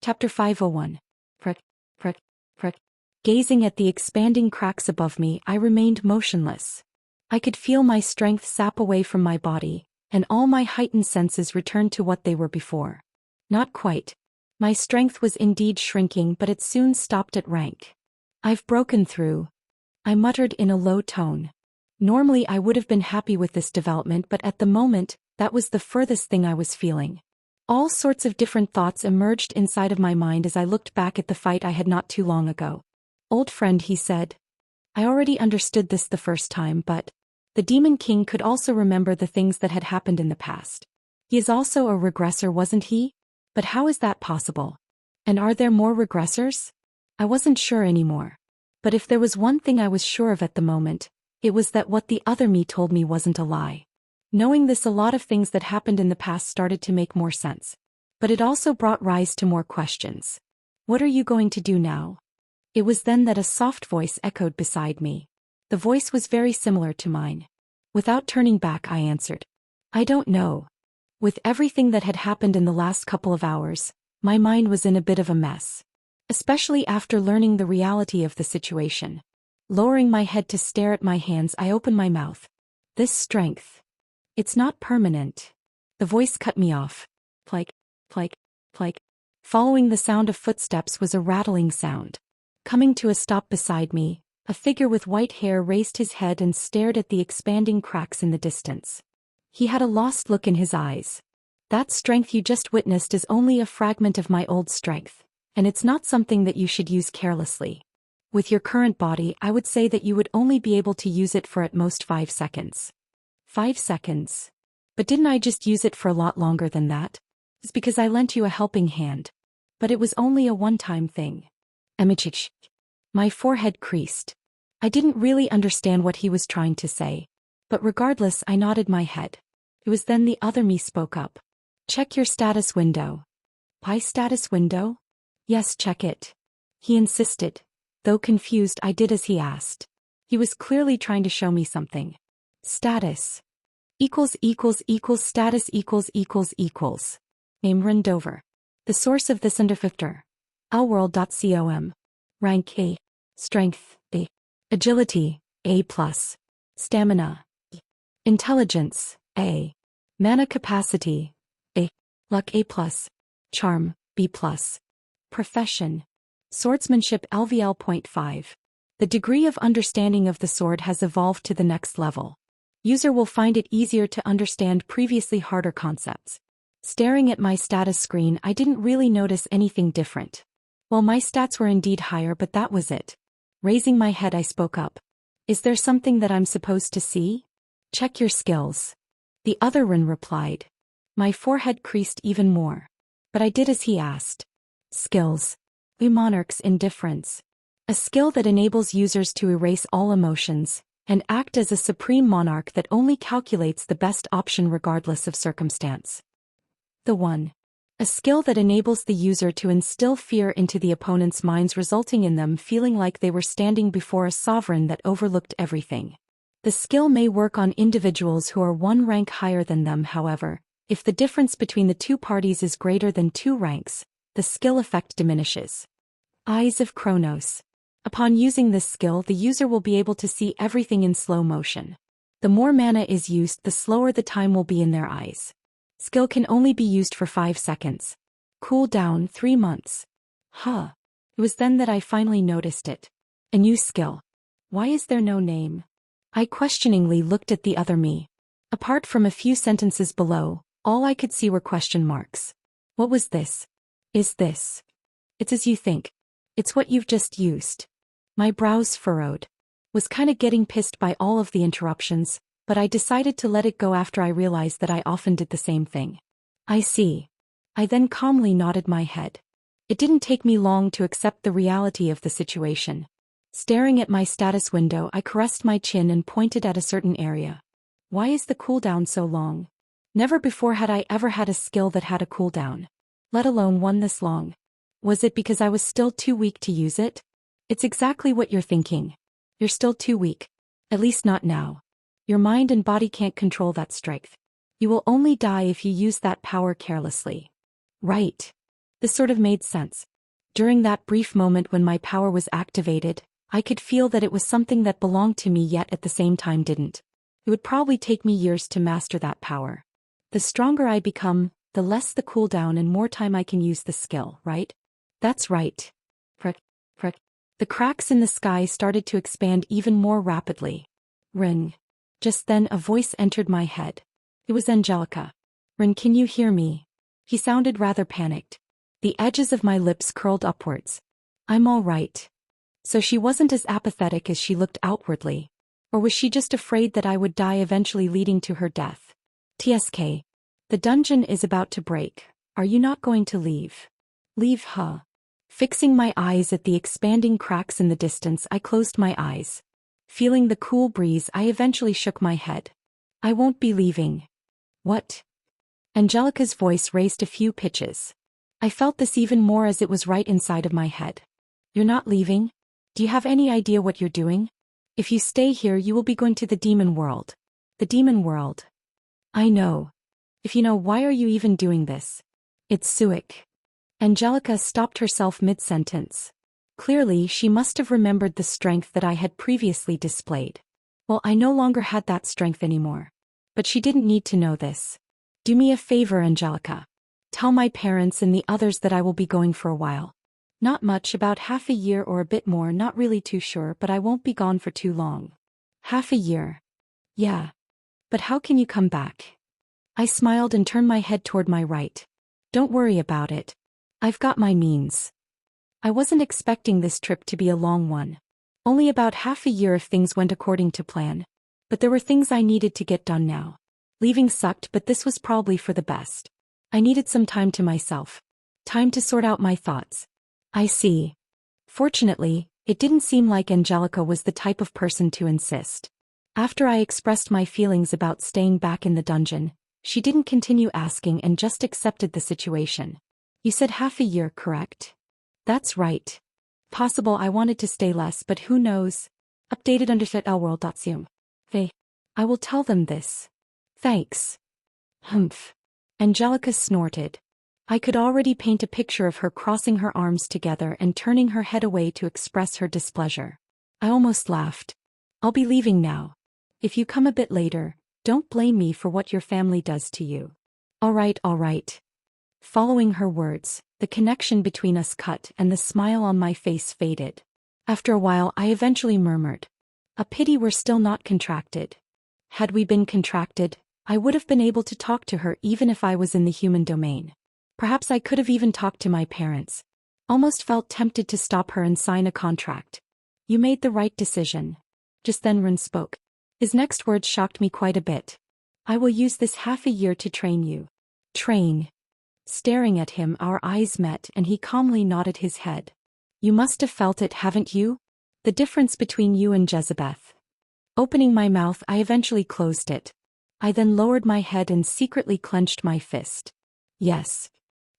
Chapter 501. Prick, prick, prick. Gazing at the expanding cracks above me, I remained motionless. I could feel my strength sap away from my body, and all my heightened senses returned to what they were before. Not quite. My strength was indeed shrinking, but it soon stopped at rank. I've broken through, I muttered in a low tone. Normally I would have been happy with this development, but at the moment, that was the furthest thing I was feeling. All sorts of different thoughts emerged inside of my mind as I looked back at the fight I had not too long ago. Old friend, he said. I already understood this the first time, but the Demon King could also remember the things that had happened in the past. He is also a regressor, wasn't he? But how is that possible? And are there more regressors? I wasn't sure anymore. But if there was one thing I was sure of at the moment, it was that what the other me told me wasn't a lie. Knowing this, a lot of things that happened in the past started to make more sense. But it also brought rise to more questions. What are you going to do now? It was then that a soft voice echoed beside me. The voice was very similar to mine. Without turning back, I answered. I don't know. With everything that had happened in the last couple of hours, my mind was in a bit of a mess. Especially after learning the reality of the situation. Lowering my head to stare at my hands, I opened my mouth. This strength. It's not permanent. The voice cut me off. Plike, plike, plike. Following the sound of footsteps was a rattling sound. Coming to a stop beside me, a figure with white hair raised his head and stared at the expanding cracks in the distance. He had a lost look in his eyes. That strength you just witnessed is only a fragment of my old strength, and it's not something that you should use carelessly. With your current body, I would say that you would only be able to use it for at most 5 seconds. 5 seconds? But didn't I just use it for a lot longer than that? It's because I lent you a helping hand. But it was only a one-time thing. Emichich. My forehead creased. I didn't really understand what he was trying to say. But regardless, I nodded my head. It was then the other me spoke up. Check your status window. My status window? Yes, check it. He insisted. Though confused, I did as he asked. He was clearly trying to show me something. Status. Status equals. Name Rendover. The source of this underfifter. Allworld.com. Rank A. Strength A. Agility A+. Stamina A. Intelligence A. Mana capacity A. Luck A+. Charm B+. Profession. Swordsmanship LVL.5. The degree of understanding of the sword has evolved to the next level. User will find it easier to understand previously harder concepts. Staring at my status screen, I didn't really notice anything different. Well, my stats were indeed higher, but that was it. Raising my head, I spoke up. Is there something that I'm supposed to see? Check your skills. The other Ren replied. My forehead creased even more. But I did as he asked. Skills. A Monarch's Indifference. A skill that enables users to erase all emotions, and act as a supreme monarch that only calculates the best option regardless of circumstance. The One. A skill that enables the user to instill fear into the opponent's minds, resulting in them feeling like they were standing before a sovereign that overlooked everything. The skill may work on individuals who are 1 rank higher than them. However, if the difference between the two parties is greater than 2 ranks, the skill effect diminishes. Eyes of Kronos. Upon using this skill, the user will be able to see everything in slow motion. The more mana is used, the slower the time will be in their eyes. Skill can only be used for 5 seconds. Cooldown 3 months. Huh. It was then that I finally noticed it. A new skill. Why is there no name? I questioningly looked at the other me. Apart from a few sentences below, all I could see were question marks. What was this? Is this? It's as you think. It's what you've just used. My brows furrowed. Was kinda getting pissed by all of the interruptions, but I decided to let it go after I realized that I often did the same thing. I see. I then calmly nodded my head. It didn't take me long to accept the reality of the situation. Staring at my status window, I caressed my chin and pointed at a certain area. Why is the cooldown so long? Never before had I ever had a skill that had a cooldown. Let alone one this long. Was it because I was still too weak to use it? It's exactly what you're thinking. You're still too weak. At least not now. Your mind and body can't control that strength. You will only die if you use that power carelessly. Right. This sort of made sense. During that brief moment when my power was activated, I could feel that it was something that belonged to me yet at the same time didn't. It would probably take me years to master that power. The stronger I become, the less the cooldown and more time I can use the skill, right? That's right. Frick, frick. The cracks in the sky started to expand even more rapidly. Rin. Just then a voice entered my head. It was Angelica. Rin, can you hear me? He sounded rather panicked. The edges of my lips curled upwards. I'm all right. So she wasn't as apathetic as she looked outwardly. Or was she just afraid that I would die eventually leading to her death? TSK. The dungeon is about to break. Are you not going to leave? Leave, huh? Fixing my eyes at the expanding cracks in the distance, I closed my eyes. Feeling the cool breeze, I eventually shook my head. I won't be leaving. What? Angelica's voice raised a few pitches. I felt this even more as it was right inside of my head. You're not leaving? Do you have any idea what you're doing? If you stay here, you will be going to the demon world. The demon world. I know. If you know, why are you even doing this? It's Suik. Angelica stopped herself mid-sentence. Clearly, she must have remembered the strength that I had previously displayed. Well, I no longer had that strength anymore. But she didn't need to know this. Do me a favor, Angelica. Tell my parents and the others that I will be going for a while. Not much, about half a year or a bit more, not really too sure, but I won't be gone for too long. Half a year? Yeah. But how can you come back? I smiled and turned my head toward my right. Don't worry about it. I've got my means. I wasn't expecting this trip to be a long one. Only about half a year if things went according to plan. But there were things I needed to get done now. Leaving sucked, but this was probably for the best. I needed some time to myself. Time to sort out my thoughts. I see. Fortunately, it didn't seem like Angelica was the type of person to insist. After I expressed my feelings about staying back in the dungeon, she didn't continue asking and just accepted the situation. You said half a year, correct? That's right. Possible I wanted to stay less, but who knows? Updated under lworld.com. I will tell them this. Thanks. Humph. Angelica snorted. I could already paint a picture of her crossing her arms together and turning her head away to express her displeasure. I almost laughed. I'll be leaving now. If you come a bit later, don't blame me for what your family does to you. All right, all right. Following her words, the connection between us cut and the smile on my face faded. After a while, I eventually murmured. A pity we're still not contracted. Had we been contracted, I would have been able to talk to her even if I was in the human domain. Perhaps I could have even talked to my parents. Almost felt tempted to stop her and sign a contract. You made the right decision. Just then Rin spoke. His next words shocked me quite a bit. I will use this half a year to train you. Train. Staring at him, our eyes met and he calmly nodded his head. You must have felt it, haven't you? The difference between you and Jezebeth. Opening my mouth, I eventually closed it. I then lowered my head and secretly clenched my fist. Yes.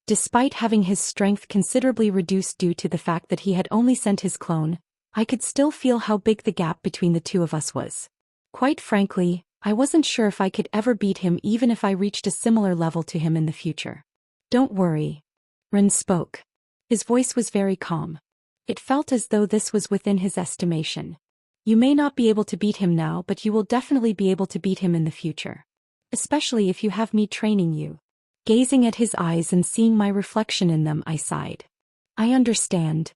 Despite having his strength considerably reduced due to the fact that he had only sent his clone, I could still feel how big the gap between the two of us was. Quite frankly, I wasn't sure if I could ever beat him even if I reached a similar level to him in the future. Don't worry. Rin spoke. His voice was very calm. It felt as though this was within his estimation. You may not be able to beat him now, but you will definitely be able to beat him in the future. Especially if you have me training you. Gazing at his eyes and seeing my reflection in them, I sighed. I understand.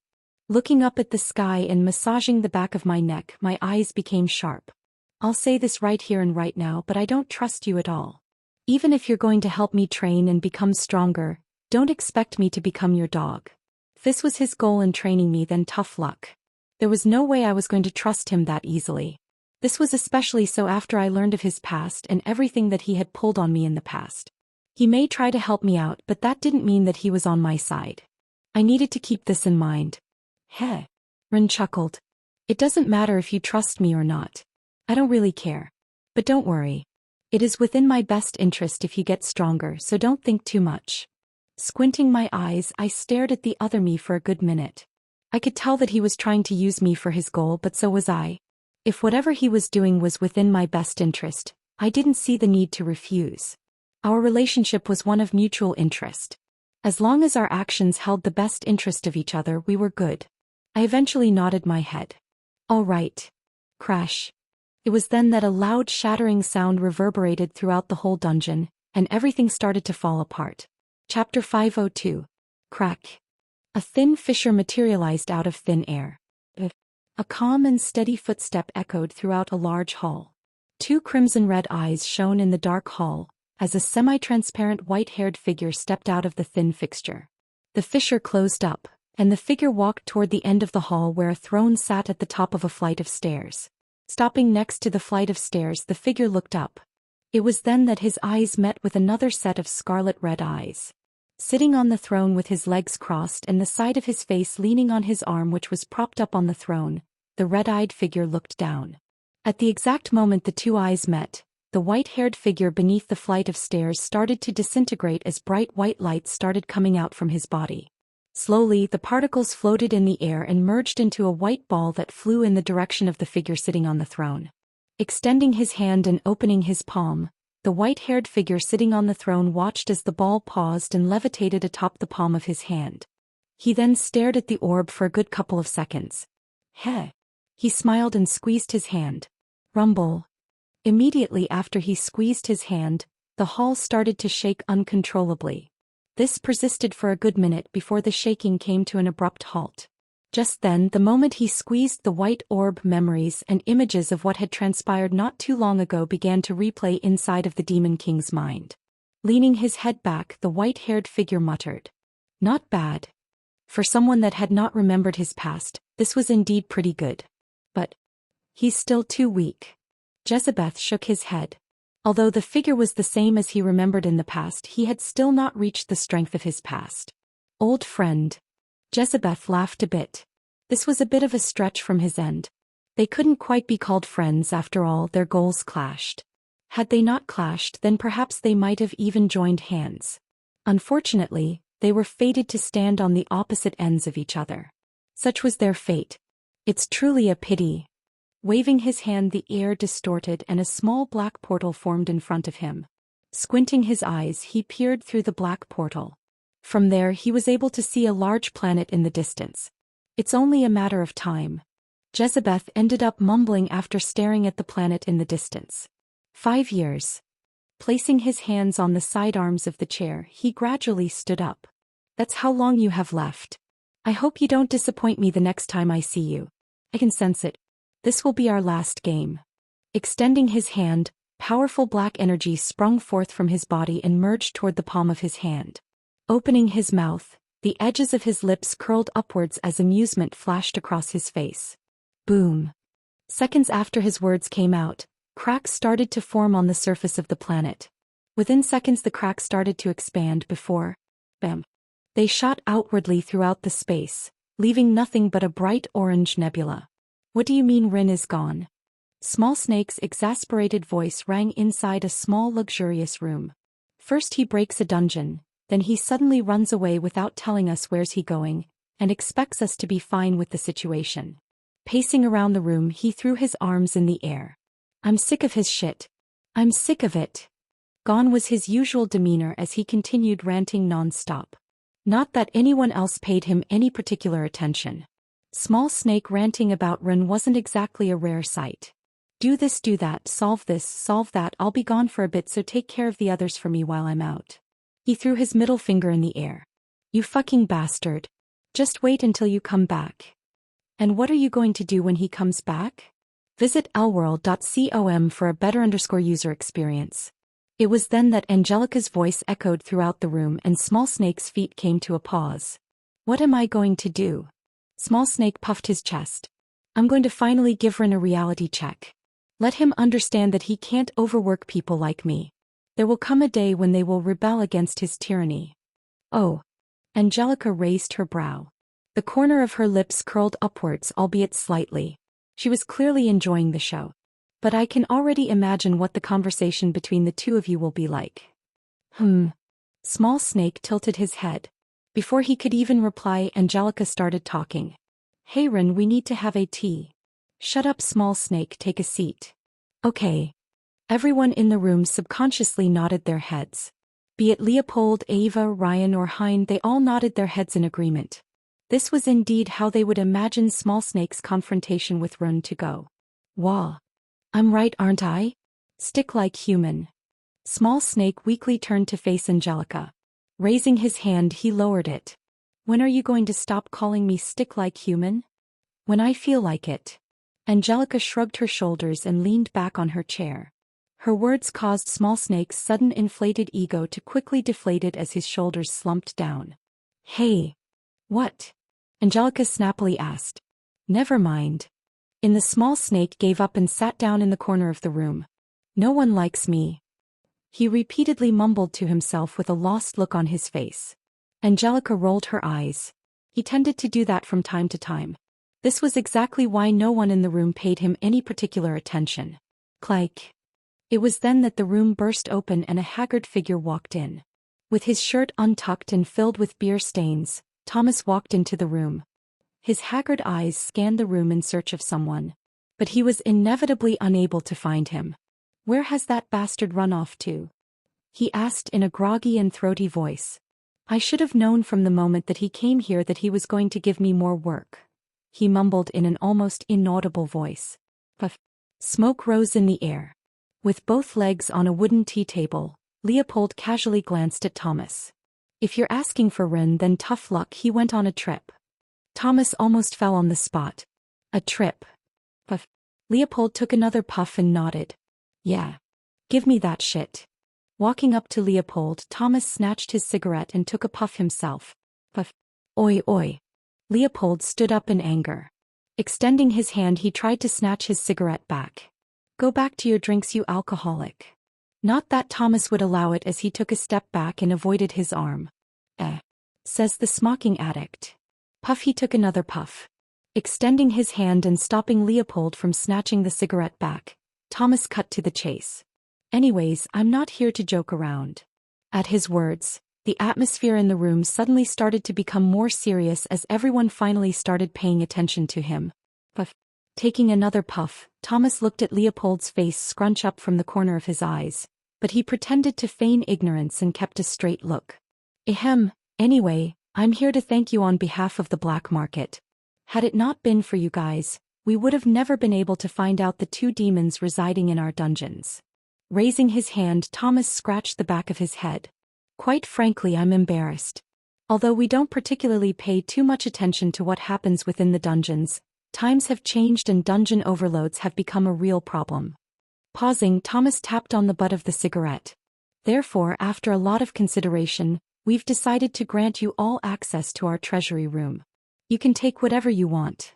Looking up at the sky and massaging the back of my neck, my eyes became sharp. I'll say this right here and right now, but I don't trust you at all. Even if you're going to help me train and become stronger, don't expect me to become your dog. If this was his goal in training me, then tough luck. There was no way I was going to trust him that easily. This was especially so after I learned of his past and everything that he had pulled on me in the past. He may try to help me out, but that didn't mean that he was on my side. I needed to keep this in mind. Heh. Rin chuckled. It doesn't matter if you trust me or not. I don't really care. But don't worry. It is within my best interest if you get stronger, so don't think too much. Squinting my eyes, I stared at the other me for a good minute. I could tell that he was trying to use me for his goal, but so was I. If whatever he was doing was within my best interest, I didn't see the need to refuse. Our relationship was one of mutual interest. As long as our actions held the best interest of each other, we were good. I eventually nodded my head. All right. Crash. It was then that a loud shattering sound reverberated throughout the whole dungeon, and everything started to fall apart. Chapter 502. Crack. A thin fissure materialized out of thin air. A calm and steady footstep echoed throughout a large hall. Two crimson-red eyes shone in the dark hall, as a semi-transparent white-haired figure stepped out of the thin fixture. The fissure closed up, and the figure walked toward the end of the hall where a throne sat at the top of a flight of stairs. Stopping next to the flight of stairs, the figure looked up. It was then that his eyes met with another set of scarlet-red eyes. Sitting on the throne with his legs crossed and the side of his face leaning on his arm which was propped up on the throne, the red-eyed figure looked down. At the exact moment the two eyes met, the white-haired figure beneath the flight of stairs started to disintegrate as bright white lights started coming out from his body. Slowly, the particles floated in the air and merged into a white ball that flew in the direction of the figure sitting on the throne. Extending his hand and opening his palm, the white-haired figure sitting on the throne watched as the ball paused and levitated atop the palm of his hand. He then stared at the orb for a good couple of seconds. Heh. He smiled and squeezed his hand. Rumble. Immediately after he squeezed his hand, the hall started to shake uncontrollably. This persisted for a good minute before the shaking came to an abrupt halt. Just then, the moment he squeezed the white orb, memories and images of what had transpired not too long ago began to replay inside of the Demon King's mind. Leaning his head back, the white-haired figure muttered. Not bad. For someone that had not remembered his past, this was indeed pretty good. But he's still too weak. Jezebeth shook his head. Although the figure was the same as he remembered in the past, he had still not reached the strength of his past. Old friend. Jezebeth laughed a bit. This was a bit of a stretch from his end. They couldn't quite be called friends after all, their goals clashed. Had they not clashed, then perhaps they might have even joined hands. Unfortunately, they were fated to stand on the opposite ends of each other. Such was their fate. It's truly a pity. Waving his hand, the air distorted and a small black portal formed in front of him. Squinting his eyes, he peered through the black portal. From there he was able to see a large planet in the distance. It's only a matter of time. Jezebeth ended up mumbling after staring at the planet in the distance. 5 years. Placing his hands on the sidearms of the chair, he gradually stood up. That's how long you have left. I hope you don't disappoint me the next time I see you. I can sense it. This will be our last game. Extending his hand, powerful black energy sprung forth from his body and merged toward the palm of his hand. Opening his mouth, the edges of his lips curled upwards as amusement flashed across his face. Boom. Seconds after his words came out, cracks started to form on the surface of the planet. Within seconds the cracks started to expand before, bam. They shot outwardly throughout the space, leaving nothing but a bright orange nebula. What do you mean Rin is gone? Small Snake's exasperated voice rang inside a small luxurious room. First he breaks a dungeon, then he suddenly runs away without telling us where's he going, and expects us to be fine with the situation. Pacing around the room he threw his arms in the air. I'm sick of his shit. I'm sick of it. Gone was his usual demeanor as he continued ranting non-stop. Not that anyone else paid him any particular attention. Small Snake ranting about Rin wasn't exactly a rare sight. Do this, do that, solve this, solve that, I'll be gone for a bit so take care of the others for me while I'm out. He threw his middle finger in the air. You fucking bastard. Just wait until you come back. And what are you going to do when he comes back? Visit lworld.com for a better user experience. It was then that Angelica's voice echoed throughout the room and Small Snake's feet came to a pause. What am I going to do? Small Snake puffed his chest. I'm going to finally give Rin a reality check. Let him understand that he can't overwork people like me. There will come a day when they will rebel against his tyranny. Oh. Angelica raised her brow. The corner of her lips curled upwards, albeit slightly. She was clearly enjoying the show. But I can already imagine what the conversation between the two of you will be like. Small Snake tilted his head. Before he could even reply, Angelica started talking. Hey Rin, we need to have a tea. Shut up Small Snake, take a seat. Okay. Everyone in the room subconsciously nodded their heads. Be it Leopold, Ava, Ryan or Hein, they all nodded their heads in agreement. This was indeed how they would imagine Small Snake's confrontation with Run to go. Wah. I'm right, aren't I? Stick like human. Small Snake weakly turned to face Angelica. Raising his hand, he lowered it. When are you going to stop calling me stick like human? When I feel like it. Angelica shrugged her shoulders and leaned back on her chair. Her words caused Small Snake's sudden inflated ego to quickly deflate as his shoulders slumped down. Hey. What? Angelica snappily asked. Never mind. The Small Snake gave up and sat down in the corner of the room. No one likes me. He repeatedly mumbled to himself with a lost look on his face. Angelica rolled her eyes. He tended to do that from time to time. This was exactly why no one in the room paid him any particular attention. Clank. It was then that the room burst open and a haggard figure walked in. With his shirt untucked and filled with beer stains, Thomas walked into the room. His haggard eyes scanned the room in search of someone. But he was inevitably unable to find him. Where has that bastard run off to? He asked in a groggy and throaty voice. I should have known from the moment that he came here that he was going to give me more work. He mumbled in an almost inaudible voice. Puff. Smoke rose in the air. With both legs on a wooden tea table, Leopold casually glanced at Thomas. If you're asking for Ren, then tough luck, he went on a trip. Thomas almost fell on the spot. A trip. Puff. Leopold took another puff and nodded. Yeah. Give me that shit. Walking up to Leopold, Thomas snatched his cigarette and took a puff himself. Puff. Oi oi. Leopold stood up in anger. Extending his hand, he tried to snatch his cigarette back. Go back to your drinks, you alcoholic. Not that Thomas would allow it, as he took a step back and avoided his arm. Says the smoking addict. Puff. He took another puff. Extending his hand and stopping Leopold from snatching the cigarette back, Thomas cut to the chase. Anyways, I'm not here to joke around. At his words, the atmosphere in the room suddenly started to become more serious as everyone finally started paying attention to him. Puff. Taking another puff, Thomas looked at Leopold's face scrunch up from the corner of his eyes, but he pretended to feign ignorance and kept a straight look. Ahem, anyway, I'm here to thank you on behalf of the black market. Had it not been for you guys, we would have never been able to find out the two demons residing in our dungeons. Raising his hand, Thomas scratched the back of his head. Quite frankly, I'm embarrassed. Although we don't particularly pay too much attention to what happens within the dungeons, times have changed and dungeon overloads have become a real problem. Pausing, Thomas tapped on the butt of the cigarette. Therefore, after a lot of consideration, we've decided to grant you all access to our treasury room. You can take whatever you want.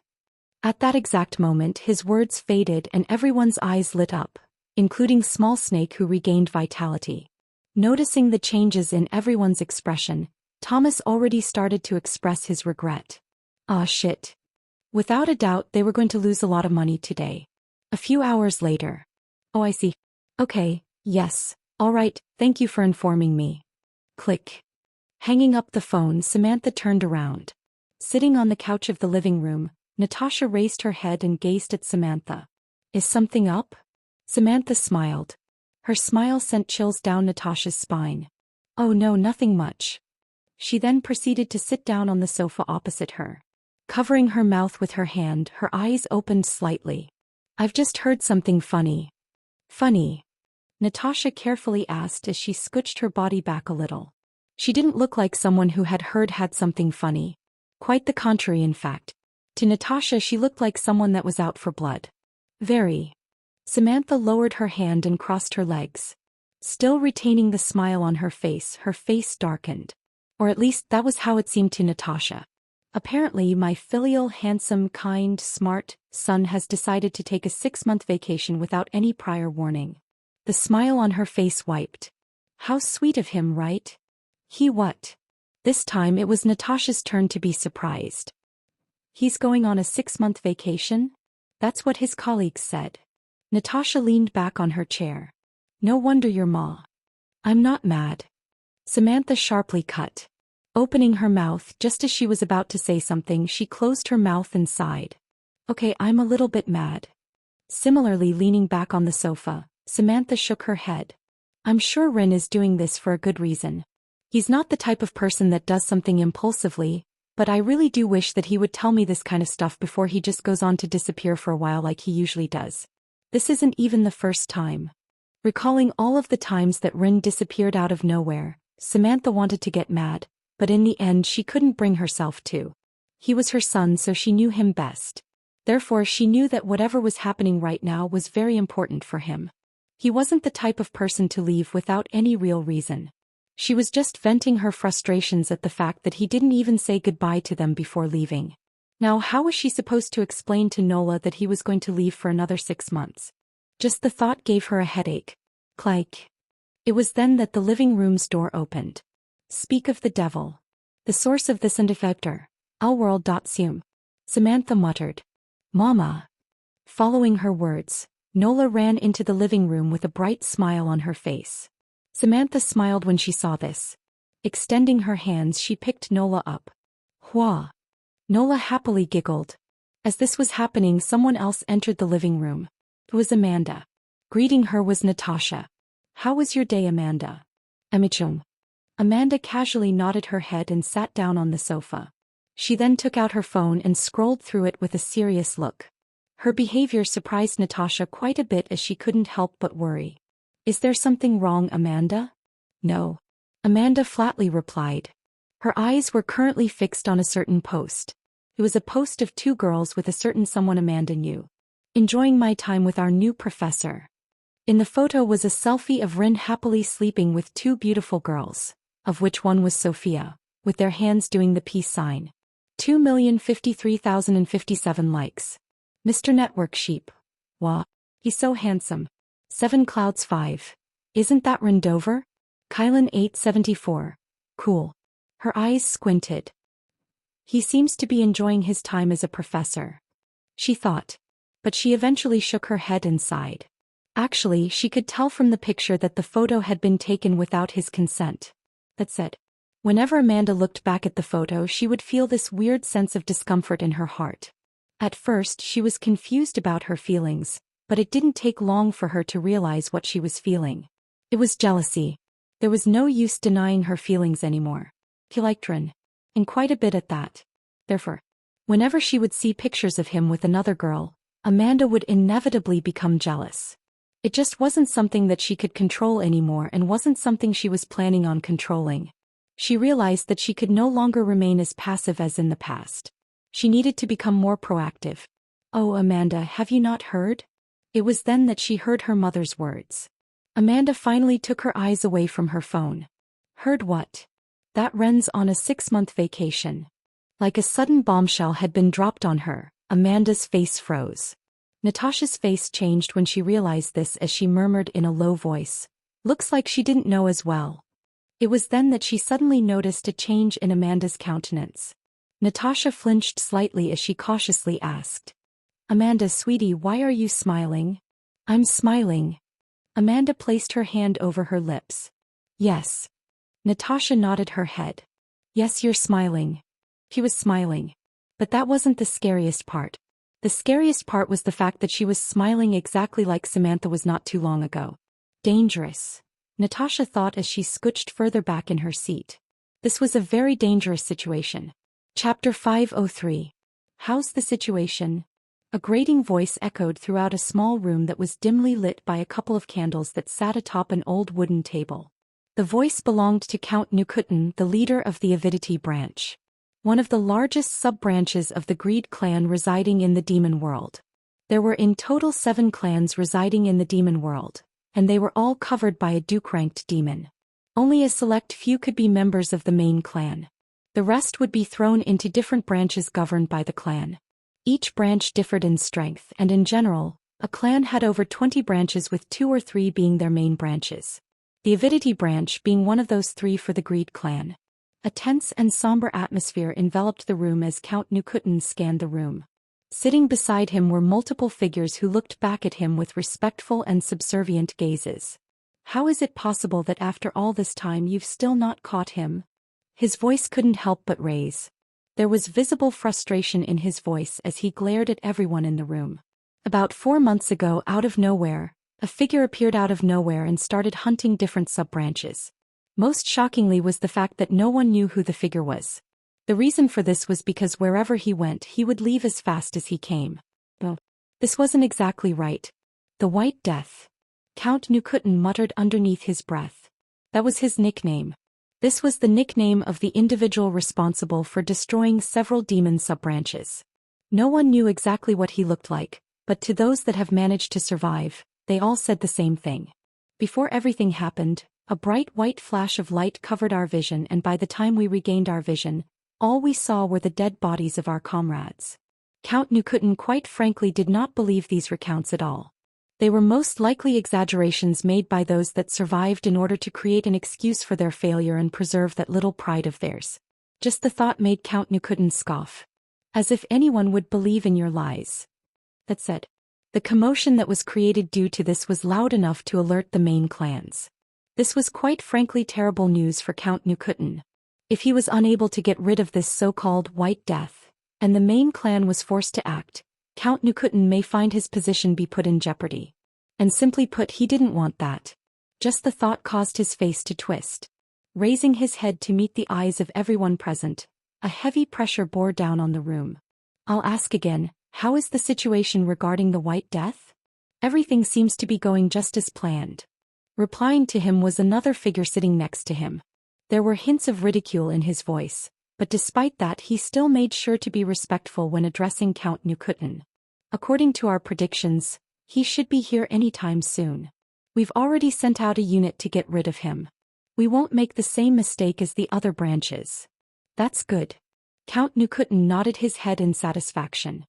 At that exact moment, his words faded and everyone's eyes lit up, including Small Snake, who regained vitality. Noticing the changes in everyone's expression, Thomas already started to express his regret. Ah shit. Without a doubt, they were going to lose a lot of money today. A few hours later. Oh, I see. Okay, yes, all right, thank you for informing me. Click. Hanging up the phone, Samantha turned around. Sitting on the couch of the living room, Natasha raised her head and gazed at Samantha. Is something up? Samantha smiled. Her smile sent chills down Natasha's spine. Oh no, nothing much. She then proceeded to sit down on the sofa opposite her. Covering her mouth with her hand, her eyes opened slightly. I've just heard something funny. Funny? Natasha carefully asked as she scooched her body back a little. She didn't look like someone who had something funny. Quite the contrary, in fact. To Natasha, she looked like someone that was out for blood. Very. Samantha lowered her hand and crossed her legs. Still retaining the smile on her face darkened. Or at least that was how it seemed to Natasha. Apparently, my filial, handsome, kind, smart son has decided to take a 6-month vacation without any prior warning. The smile on her face wiped. How sweet of him, right? He what? This time it was Natasha's turn to be surprised. He's going on a 6-month vacation? That's what his colleagues said. Natasha leaned back on her chair. No wonder your ma. I'm not mad. Samantha sharply cut. Opening her mouth just as she was about to say something, she closed her mouth and sighed. Okay, I'm a little bit mad. Similarly leaning back on the sofa, Samantha shook her head. I'm sure Rin is doing this for a good reason. He's not the type of person that does something impulsively, but I really do wish that he would tell me this kind of stuff before he just goes on to disappear for a while like he usually does. This isn't even the first time. Recalling all of the times that Rin disappeared out of nowhere, Samantha wanted to get mad, but in the end she couldn't bring herself to. He was her son, so she knew him best. Therefore she knew that whatever was happening right now was very important for him. He wasn't the type of person to leave without any real reason. She was just venting her frustrations at the fact that he didn't even say goodbye to them before leaving. Now how was she supposed to explain to Nola that he was going to leave for another 6 months? Just the thought gave her a headache. Click. It was then that the living room's door opened. Speak of the devil. The source of this indefector. Allworld.com. Samantha muttered. Mama. Following her words, Nola ran into the living room with a bright smile on her face. Samantha smiled when she saw this. Extending her hands, she picked Nola up. Hua. Nola happily giggled. As this was happening, someone else entered the living room. It was Amanda. Greeting her was Natasha. How was your day, Amanda? Amichum. Amanda casually nodded her head and sat down on the sofa. She then took out her phone and scrolled through it with a serious look. Her behavior surprised Natasha quite a bit as she couldn't help but worry. Is there something wrong, Amanda? No. Amanda flatly replied. Her eyes were currently fixed on a certain post. It was a post of 2 girls with a certain someone Amanda knew. Enjoying my time with our new professor. In the photo was a selfie of Rin happily sleeping with 2 beautiful girls, of which one was Sophia, with their hands doing the peace sign. 2,053,057 likes. Mr. Network Sheep. Wah. He's so handsome. 7 Clouds 5. Isn't that Rindover? Kylan 874. Cool. Her eyes squinted. He seems to be enjoying his time as a professor. She thought. But she eventually shook her head and sighed. Actually, she could tell from the picture that the photo had been taken without his consent. That said, whenever Amanda looked back at the photo, she would feel this weird sense of discomfort in her heart. At first, she was confused about her feelings, but it didn't take long for her to realize what she was feeling. It was jealousy. There was no use denying her feelings anymore. He liked Rin, and quite a bit at that. Therefore, whenever she would see pictures of him with another girl, Amanda would inevitably become jealous. It just wasn't something that she could control anymore and wasn't something she was planning on controlling. She realized that she could no longer remain as passive as in the past. She needed to become more proactive. Oh, Amanda, have you not heard? It was then that she heard her mother's words. Amanda finally took her eyes away from her phone. Heard what? That Ren's on a 6-month vacation. Like a sudden bombshell had been dropped on her, Amanda's face froze. Natasha's face changed when she realized this as she murmured in a low voice. Looks like she didn't know as well. It was then that she suddenly noticed a change in Amanda's countenance. Natasha flinched slightly as she cautiously asked. Amanda, sweetie, why are you smiling? I'm smiling. Amanda placed her hand over her lips. Yes. Natasha nodded her head. Yes, you're smiling. He was smiling. But that wasn't the scariest part. The scariest part was the fact that she was smiling exactly like Samantha was not too long ago. Dangerous. Natasha thought as she scooched further back in her seat. This was a very dangerous situation. Chapter 503. How's the situation? A grating voice echoed throughout a small room that was dimly lit by a couple of candles that sat atop an old wooden table. The voice belonged to Count Nukutin, the leader of the Avidity branch. One of the largest sub-branches of the Greed clan residing in the demon world. There were in total 7 clans residing in the demon world, and they were all covered by a Duke-ranked demon. Only a select few could be members of the main clan. The rest would be thrown into different branches governed by the clan. Each branch differed in strength, and in general, a clan had over 20 branches with 2 or 3 being their main branches. The Avidity branch being one of those 3 for the Greed clan. A tense and somber atmosphere enveloped the room as Count Nukutin scanned the room. Sitting beside him were multiple figures who looked back at him with respectful and subservient gazes. How is it possible that after all this time you've still not caught him? His voice couldn't help but raise. There was visible frustration in his voice as he glared at everyone in the room. About 4 months ago, out of nowhere, A figure appeared out of nowhere and started hunting different sub-branches. Most shockingly was the fact that no one knew who the figure was. The reason for this was because wherever he went he would leave as fast as he came. Well, this wasn't exactly right. The White Death. Count Nukutin muttered underneath his breath. That was his nickname. This was the nickname of the individual responsible for destroying several demon sub-branches. No one knew exactly what he looked like, but to those that have managed to survive, they all said the same thing. Before everything happened, a bright white flash of light covered our vision, and by the time we regained our vision, all we saw were the dead bodies of our comrades. Count Nukutin quite frankly did not believe these recounts at all. They were most likely exaggerations made by those that survived in order to create an excuse for their failure and preserve that little pride of theirs. Just the thought made Count Nukutin scoff. As if anyone would believe in your lies. That said, the commotion that was created due to this was loud enough to alert the main clans. This was quite frankly terrible news for Count Nukutin. If he was unable to get rid of this so-called White Death, and the main clan was forced to act, Count Nukutin may find his position be put in jeopardy. And simply put, he didn't want that. Just the thought caused his face to twist. Raising his head to meet the eyes of everyone present, a heavy pressure bore down on the room. I'll ask again, how is the situation regarding the White Death? Everything seems to be going just as planned. Replying to him was another figure sitting next to him. There were hints of ridicule in his voice, but despite that he still made sure to be respectful when addressing Count Nukutin. According to our predictions, he should be here anytime soon. We've already sent out a unit to get rid of him. We won't make the same mistake as the other branches. That's good. Count Nukutin nodded his head in satisfaction.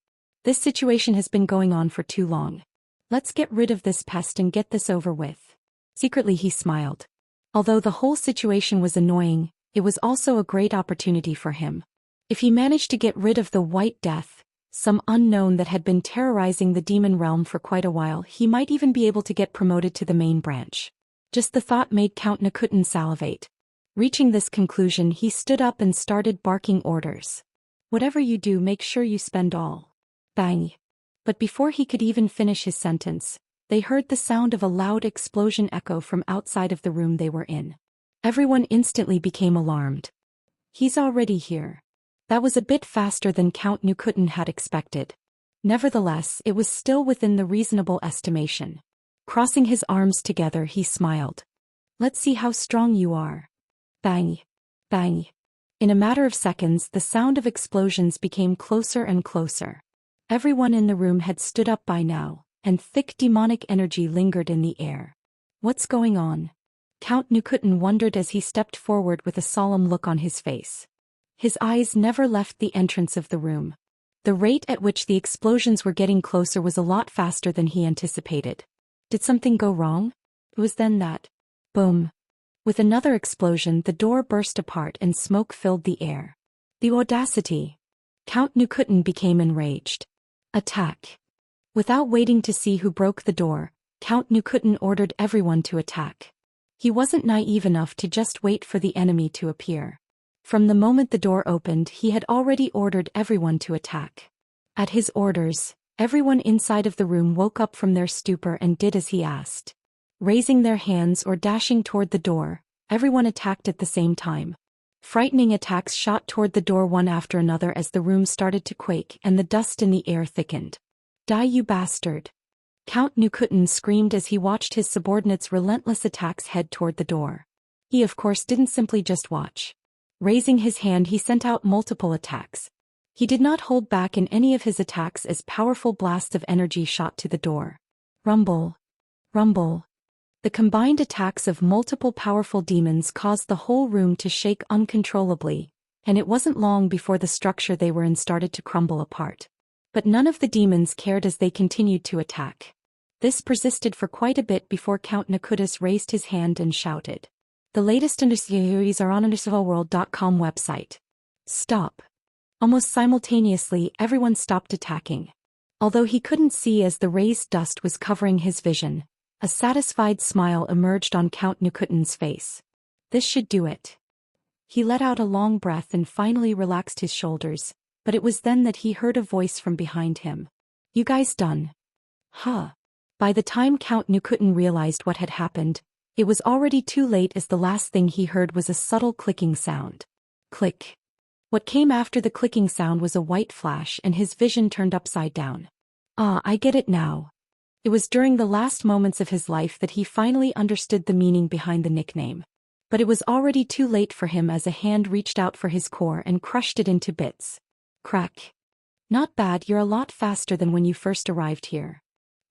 This situation has been going on for too long. Let's get rid of this pest and get this over with. Secretly he smiled. Although the whole situation was annoying, it was also a great opportunity for him. If he managed to get rid of the White Death, some unknown that had been terrorizing the demon realm for quite a while, he might even be able to get promoted to the main branch. Just the thought made Count Nukutin salivate. Reaching this conclusion, he stood up and started barking orders. Whatever you do, make sure you spend all. Bang. But before he could even finish his sentence, they heard the sound of a loud explosion echo from outside of the room they were in. Everyone instantly became alarmed. He's already here. That was a bit faster than Count Nukutin had expected. Nevertheless, it was still within the reasonable estimation. Crossing his arms together, he smiled. Let's see how strong you are. Bang. Bang. In a matter of seconds, the sound of explosions became closer and closer. Everyone in the room had stood up by now, and thick demonic energy lingered in the air. What's going on? Count Nukutin wondered as he stepped forward with a solemn look on his face. His eyes never left the entrance of the room. The rate at which the explosions were getting closer was a lot faster than he anticipated. Did something go wrong? It was then that. Boom. With another explosion, the door burst apart and smoke filled the air. The audacity! Count Nukutin became enraged. Attack! Without waiting to see who broke the door, Count Nukutin ordered everyone to attack. He wasn't naive enough to just wait for the enemy to appear. From the moment the door opened, he had already ordered everyone to attack. At his orders, everyone inside of the room woke up from their stupor and did as he asked. Raising their hands or dashing toward the door, everyone attacked at the same time. Frightening attacks shot toward the door one after another as the room started to quake and the dust in the air thickened. Die, you bastard! Count Nukutin screamed as he watched his subordinates' relentless attacks head toward the door. He of course didn't simply just watch. Raising his hand, he sent out multiple attacks. He did not hold back in any of his attacks as powerful blasts of energy shot to the door. Rumble. Rumble. The combined attacks of multiple powerful demons caused the whole room to shake uncontrollably, and it wasn't long before the structure they were in started to crumble apart. But none of the demons cared as they continued to attack. This persisted for quite a bit before Count Nukutin raised his hand and shouted. The latest series are on UndercivilWorld.com website. Stop. Almost simultaneously, everyone stopped attacking. Although he couldn't see as the raised dust was covering his vision, a satisfied smile emerged on Count Nukutin's face. This should do it. He let out a long breath and finally relaxed his shoulders, but it was then that he heard a voice from behind him. You guys done? Huh. By the time Count Nukutin realized what had happened, it was already too late, as the last thing he heard was a subtle clicking sound. Click. What came after the clicking sound was a white flash, and his vision turned upside down. Ah, I get it now. It was during the last moments of his life that he finally understood the meaning behind the nickname. But it was already too late for him, as a hand reached out for his core and crushed it into bits. Crack. Not bad, you're a lot faster than when you first arrived here.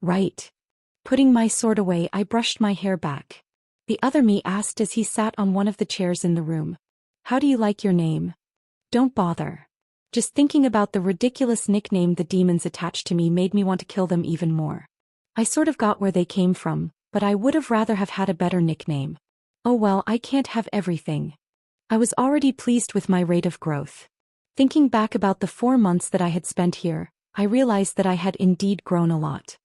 Right. Putting my sword away, I brushed my hair back. The other me asked as he sat on one of the chairs in the room. How do you like your name? Don't bother. Just thinking about the ridiculous nickname the demons attached to me made me want to kill them even more. I sort of got where they came from, but I would have rather have had a better nickname. Oh well, I can't have everything. I was already pleased with my rate of growth. Thinking back about the 4 months that I had spent here, I realized that I had indeed grown a lot.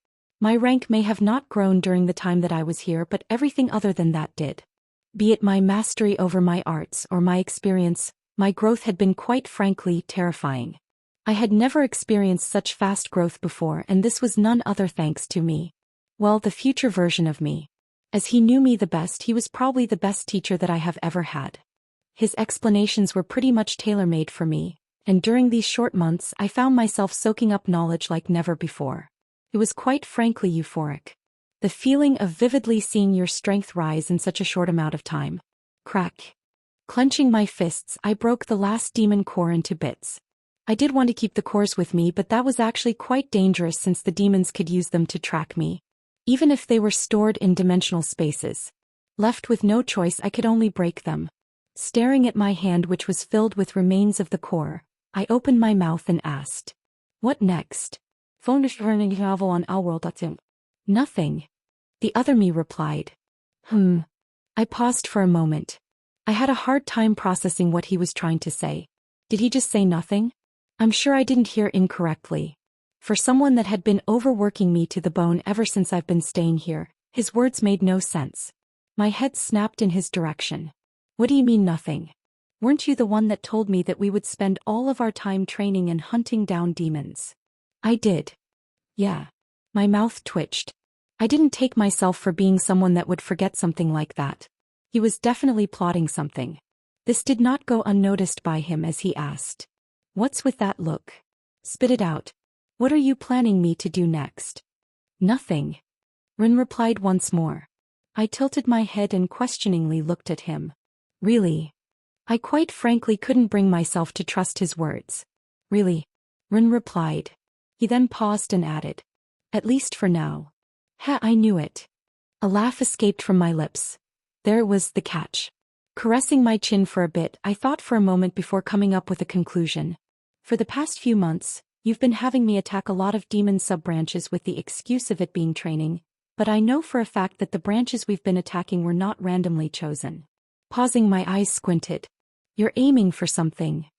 My rank may have not grown during the time that I was here, but everything other than that did. Be it my mastery over my arts or my experience, my growth had been quite frankly terrifying. I had never experienced such fast growth before, and this was none other thanks to me. Well, the future version of me. As he knew me the best, he was probably the best teacher that I have ever had. His explanations were pretty much tailor-made for me, and during these short months I found myself soaking up knowledge like never before. It was quite frankly euphoric. The feeling of vividly seeing your strength rise in such a short amount of time. Crack. Clenching my fists, I broke the last demon core into bits. I did want to keep the cores with me, but that was actually quite dangerous since the demons could use them to track me, even if they were stored in dimensional spaces. Left with no choice, I could only break them. Staring at my hand, which was filled with remains of the core, I opened my mouth and asked, "What next?" Nothing. The other me replied. I paused for a moment. I had a hard time processing what he was trying to say. Did he just say nothing? I'm sure I didn't hear incorrectly. For someone that had been overworking me to the bone ever since I've been staying here, his words made no sense. My head snapped in his direction. What do you mean nothing? Weren't you the one that told me that we would spend all of our time training and hunting down demons? I did. Yeah. My mouth twitched. I didn't take myself for being someone that would forget something like that. He was definitely plotting something. This did not go unnoticed by him as he asked, "What's with that look? Spit it out. What are you planning me to do next?" Nothing. Rin replied once more. I tilted my head and questioningly looked at him. Really? I quite frankly couldn't bring myself to trust his words. Really? Rin replied. He then paused and added, "At least for now." I knew it. A laugh escaped from my lips. There was the catch. Caressing my chin for a bit, I thought for a moment before coming up with a conclusion. For the past few months, you've been having me attack a lot of demon sub-branches with the excuse of it being training, but I know for a fact that the branches we've been attacking were not randomly chosen. Pausing, my eyes squinted. You're aiming for something.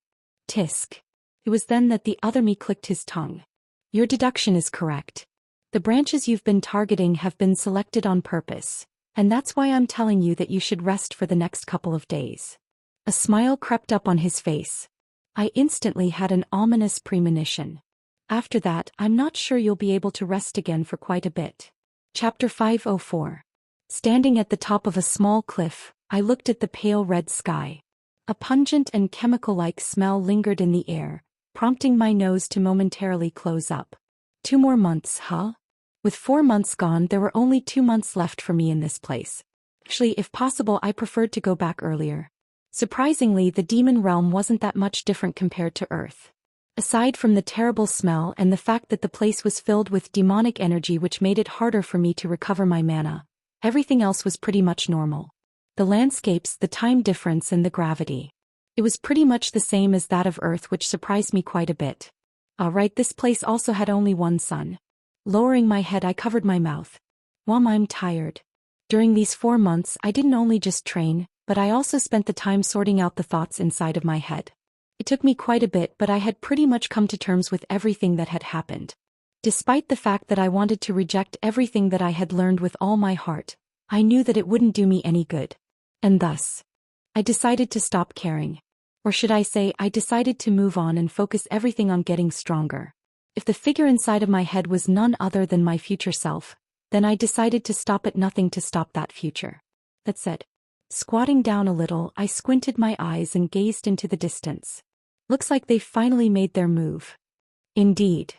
Tisk. It was then that the other me clicked his tongue. Your deduction is correct. The branches you've been targeting have been selected on purpose, and that's why I'm telling you that you should rest for the next couple of days. A smile crept up on his face. I instantly had an ominous premonition. After that, I'm not sure you'll be able to rest again for quite a bit. Chapter 504. Standing at the top of a small cliff, I looked at the pale red sky. A pungent and chemical-like smell lingered in the air, prompting my nose to momentarily close up. 2 more months, huh? With 4 months gone, there were only 2 months left for me in this place. Actually, if possible, I preferred to go back earlier. Surprisingly, the demon realm wasn't that much different compared to Earth. Aside from the terrible smell and the fact that the place was filled with demonic energy which made it harder for me to recover my mana, everything else was pretty much normal. The landscapes, the time difference, and the gravity. It was pretty much the same as that of Earth, which surprised me quite a bit. Alright, this place also had only one sun. Lowering my head, I covered my mouth. I'm tired. During these 4 months, I didn't only just train, but I also spent the time sorting out the thoughts inside of my head. It took me quite a bit, but I had pretty much come to terms with everything that had happened. Despite the fact that I wanted to reject everything that I had learned with all my heart, I knew that it wouldn't do me any good. And thus, I decided to stop caring. Or should I say, I decided to move on and focus everything on getting stronger. If the figure inside of my head was none other than my future self, Then I decided to stop at nothing to stop that future. That said, squatting down a little, I squinted my eyes and gazed into the distance. Looks like they've finally made their move. Indeed.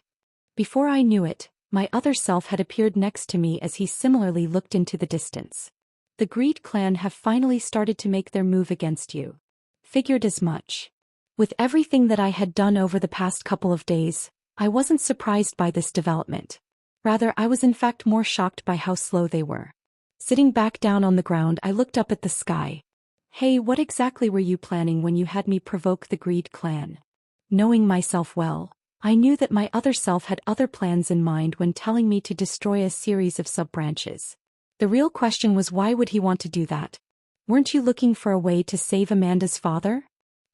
Before I knew it, my other self had appeared next to me as he similarly looked into the distance. The Greed clan have finally started to make their move against you. Figured as much. With everything that I had done over the past couple of days, I wasn't surprised by this development. Rather, I was in fact more shocked by how slow they were. Sitting back down on the ground, I looked up at the sky. Hey, what exactly were you planning when you had me provoke the Greed clan? Knowing myself well, I knew that my other self had other plans in mind when telling me to destroy a series of sub-branches. The real question was, why would he want to do that? Weren't you looking for a way to save Amanda's father?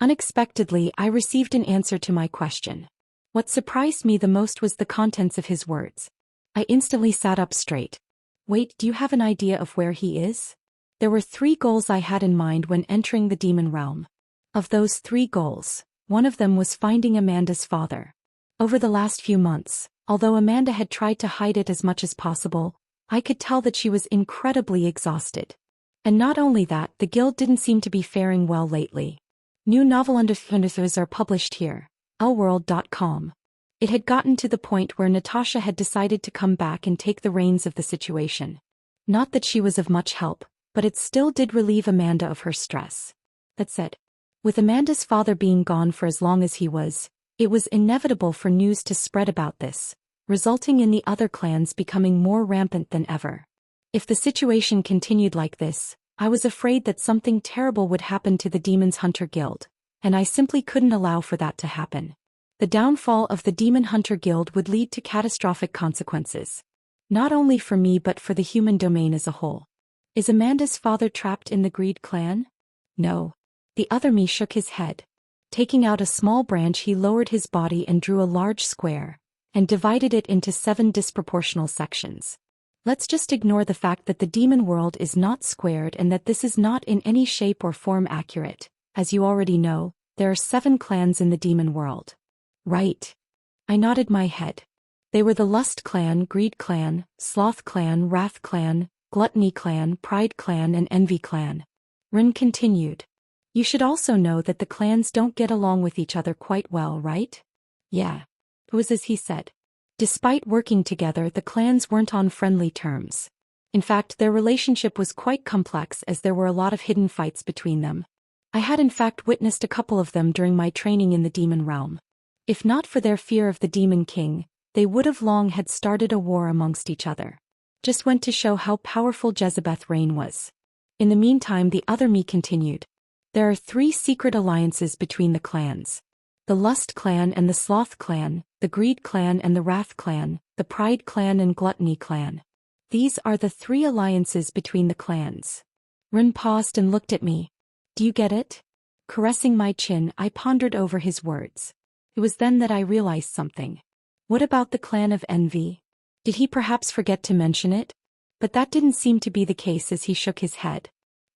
Unexpectedly, I received an answer to my question. What surprised me the most was the contents of his words. I instantly sat up straight. Wait, do you have an idea of where he is? There were 3 goals I had in mind when entering the demon realm. Of those 3 goals, one of them was finding Amanda's father. Over the last few months, although Amanda had tried to hide it as much as possible, I could tell that she was incredibly exhausted. And not only that, the guild didn't seem to be faring well lately. New novel underthers are published here, lworld.com. It had gotten to the point where Natasha had decided to come back and take the reins of the situation. Not that she was of much help, but it still did relieve Amanda of her stress. That said, with Amanda's father being gone for as long as he was, it was inevitable for news to spread about this, resulting in the other clans becoming more rampant than ever. If the situation continued like this, I was afraid that something terrible would happen to the Demons Hunter Guild, and I simply couldn't allow for that to happen. The downfall of the Demon Hunter Guild would lead to catastrophic consequences. Not only for me but for the human domain as a whole. Is Amanda's father trapped in the Greed clan? No. The other me shook his head. Taking out a small branch, he lowered his body and drew a large square, and divided it into 7 disproportional sections. Let's just ignore the fact that the demon world is not squared and that this is not in any shape or form accurate. As you already know, there are 7 clans in the demon world. Right. I nodded my head. They were the Lust clan, Greed clan, Sloth clan, Wrath clan, Gluttony clan, Pride clan and Envy clan. Rin continued. You should also know that the clans don't get along with each other quite well, right? Yeah. It was as he said. Despite working together, the clans weren't on friendly terms. In fact, their relationship was quite complex as there were a lot of hidden fights between them. I had in fact witnessed a couple of them during my training in the demon realm. If not for their fear of the Demon King, they would have long had started a war amongst each other. Just went to show how powerful Jezebeth's reign was. In the meantime, the other me continued. There are 3 secret alliances between the clans. The Lust clan and the Sloth clan, the Greed clan and the Wrath clan, the Pride clan and Gluttony clan. These are the 3 alliances between the clans. Rin paused and looked at me. Do you get it? Caressing my chin, I pondered over his words. It was then that I realized something. What about the clan of Envy? Did he perhaps forget to mention it? But that didn't seem to be the case as he shook his head.